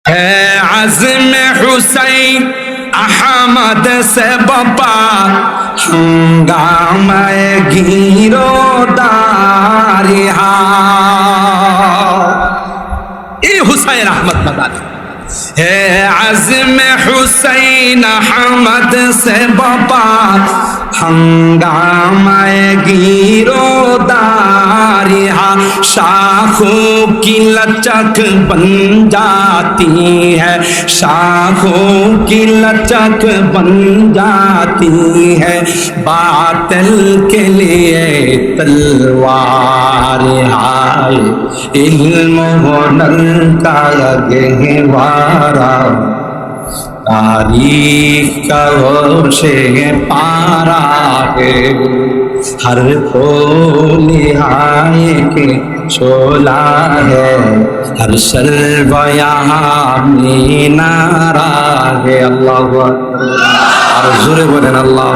है आज़म हुसैन अहमद से बपा हंगामे गिरोदारिहा ए हुसैन अहमद मदानी है आज़म हुसैन अहमद से बपा हंगामे गिरोदारिहा शाखों की लचक बन जाती है, शाखों की लचक बन जाती है, बातिल के लिए तलवार हाय इल्म हुनर का गहवारा तारीख का रोशे पारा है, हर लिहाए के शोला है, हर शर्वया नारा है। अल्लाह और जोरे बोलें अल्लाह।